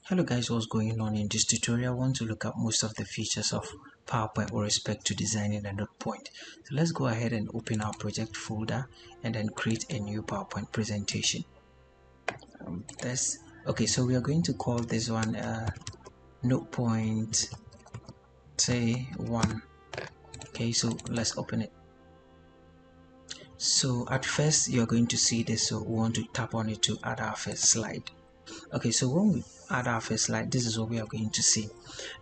Hello guys, what's going on? In this tutorial I want to look at most of the features of PowerPoint with respect to designing a NotePoint. So let's go ahead and open our project folder and then create a new PowerPoint presentation. Okay, so we are going to call this one NotePoint say 1. Okay, so let's open it. So at first you're going to see this, so we want to tap on it to add our first slide. Okay, so when we add our first slide, this is what we are going to see.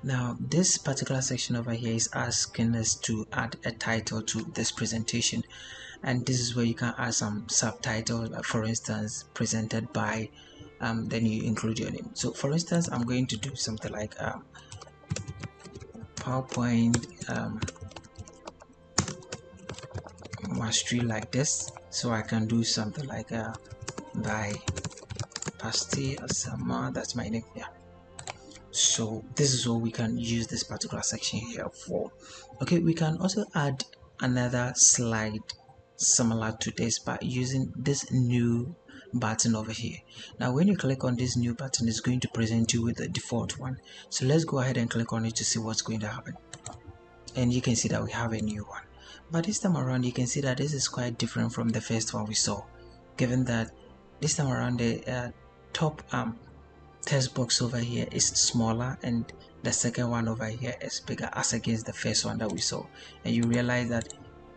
Now this particular section over here is asking us to add a title to this presentation, and this is where you can add some subtitles, like for instance presented by, then you include your name. So for instance I'm going to do something like PowerPoint mastery like this. So I can do something like by Pasti Asama, that's my name. Yeah, so this is what we can use this particular section here for. Okay, we can also add another slide similar to this by using this new button over here. Now when you click on this new button, it's going to present you with the default one. So let's go ahead and click on it to see what's going to happen, and you can see that we have a new one. But this time around you can see that this is quite different from the first one we saw, given that this time around the top text box over here is smaller and the second one over here is bigger as against the first one that we saw, and you realize that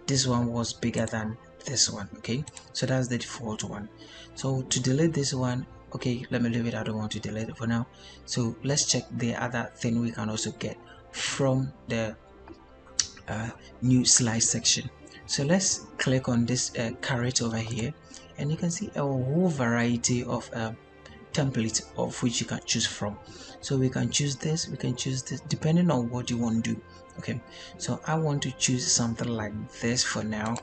this one was bigger than this one. Okay, so that's the default one. So to delete this one, okay, let me leave it. I don't want to delete it for now. So let's check the other thing we can also get from the new slide section. So let's click on this caret over here, and you can see a whole variety of template of which you can choose from. So we can choose this, we can choose this, depending on what you want to do. Okay, so I want to choose something like this for now.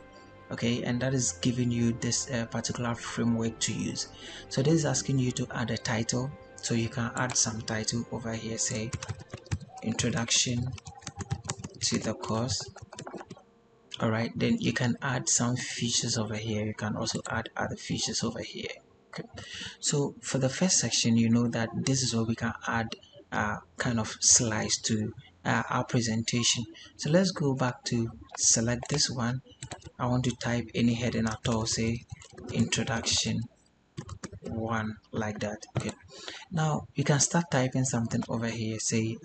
Okay, and that is giving you this particular framework to use. So this is asking you to add a title, so you can add some title over here, say introduction to the course. Alright, then you can add some features over here. You can also add other features over here. Okay, so for the first section, you know that this is where we can add kind of slides to our presentation. So let's go back to select this one. I want to type any heading at all, say introduction 1, like that. Okay, now you can start typing something over here, say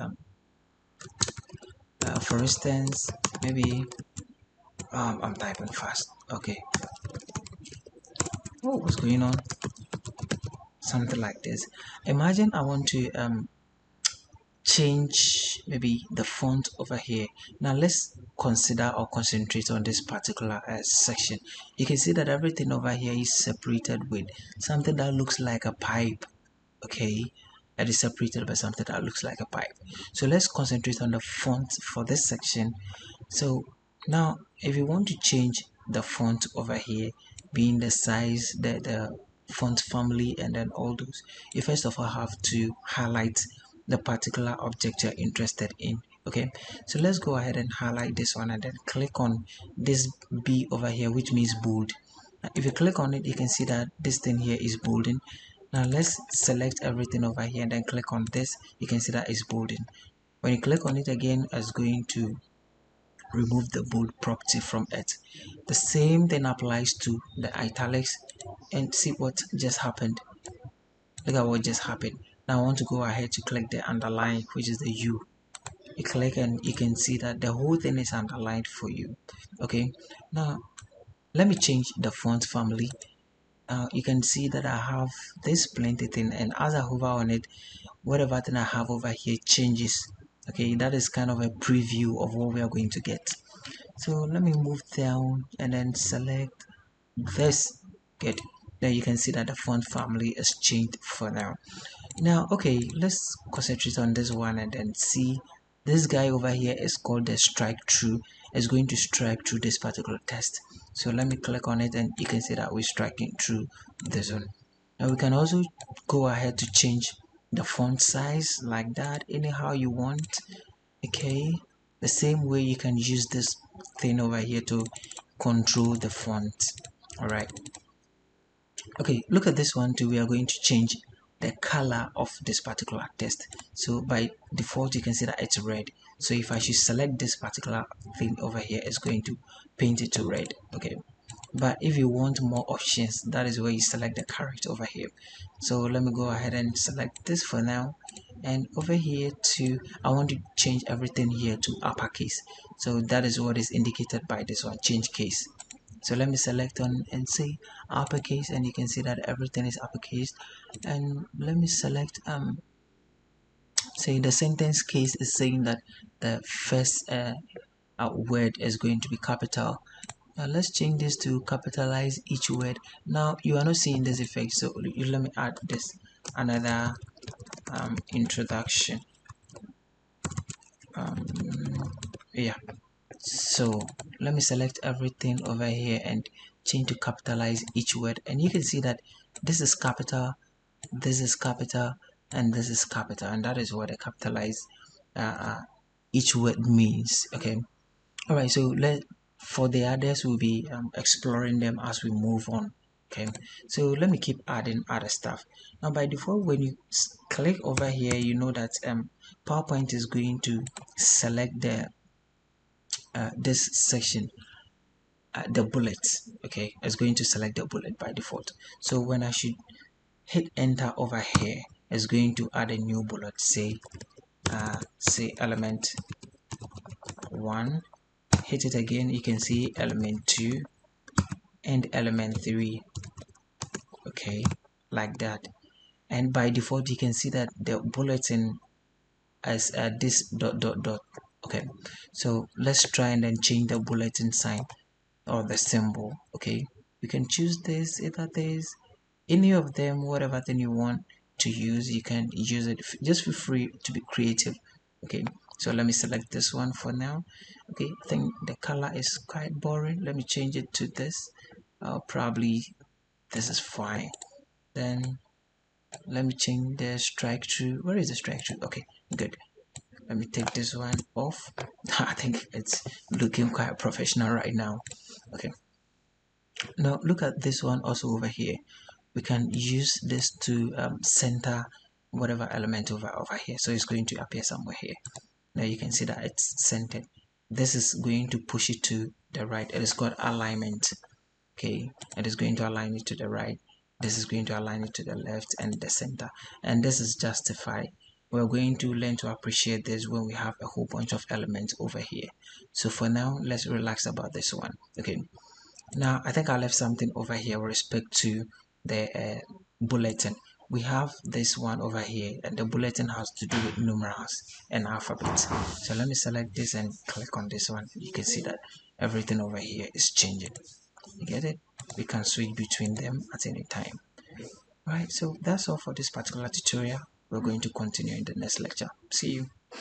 for instance maybe I'm typing fast. Okay, oh, what's going on? Something like this. Imagine I want to change maybe the font over here. Now let's consider or concentrate on this particular section. You can see that everything over here is separated with something that looks like a pipe. Okay, it is separated by something that looks like a pipe. So let's concentrate on the font for this section. So now if you want to change the font over here, being the size, the font family, and then all those, you first of all have to highlight the particular object you're interested in. Okay, so let's go ahead and highlight this one and then click on this B over here, which means bold. Now, if you click on it, you can see that this thing here is bolding. Now let's select everything over here and then click on this. You can see that it's bolding. When you click on it again, it's going to remove the bold property from it. The same thing applies to the italics, and see what just happened. Look at what just happened. Now I want to go ahead to click the underline, which is the U. You click and you can see that the whole thing is underlined for you. Okay, now let me change the font family. You can see that I have this plenty thing, and as I hover on it, whatever thing I have over here changes. Okay, that is kind of a preview of what we are going to get. So let me move down and then select this. Good. Then you can see that the font family is changed for now. Now okay, let's concentrate on this one and then see. This guy over here is called the strike through. It's going to strike through this particular text. So let me click on it and you can see that we're striking through this one. Now we can also go ahead to change the font size like that, anyhow you want. Okay, the same way you can use this thing over here to control the font. All right, okay, look at this one too. We are going to change the color of this particular text. So by default you can see that it's red. So if I should select this particular thing over here, it's going to paint it to red. Okay, but if you want more options, that is where you select the character over here. So let me go ahead and select this for now, and over here to I want to change everything here to uppercase. So that is what is indicated by this one, change case. So let me select on and say uppercase, and you can see that everything is uppercase. And let me select say the sentence case is saying that the first word is going to be capital. Now let's change this to capitalize each word. Now you are not seeing this effect, so let me add this another introduction. Yeah, so let me select everything over here and change to capitalize each word, and you can see that this is capital, this is capital, and this is capital, and that is what a capitalize each word means. Okay, all right, so for the others we'll be exploring them as we move on. Okay, so let me keep adding other stuff. Now by default, when you click over here, you know that PowerPoint is going to select the this section, the bullets. Okay, it's going to select the bullet by default. So when I should hit enter over here, it's going to add a new bullet, say element 1. Hit it again, you can see element 2 and element 3. Okay, like that. And by default you can see that the bulletin as this dot dot dot. Okay, so let's try and then change the bulletin sign or the symbol. Okay, you can choose this, either this, any of them, whatever thing you want to use, you can use it. Just feel free to be creative. Okay, so let me select this one for now. Okay, I think the color is quite boring. Let me change it to this. Probably this is fine. Then let me change the strike through. Where is the strike through? Okay, good. Let me take this one off. I think it's looking quite professional right now. Okay, now look at this one also over here. We can use this to center whatever element over here, so it's going to appear somewhere here. Now you can see that it's centered. This is going to push it to the right. It is called alignment. Okay, it is going to align it to the right, this is going to align it to the left and the center, and this is justified. We're going to learn to appreciate this when we have a whole bunch of elements over here. So for now, let's relax about this one. Okay, now I think I left something over here with respect to the bulletin. We have this one over here, and the bulletin has to do with numerals and alphabets. So let me select this and click on this one. You can see that everything over here is changing. You get it? We can switch between them at any time. Right, so that's all for this particular tutorial. We're going to continue in the next lecture. See you.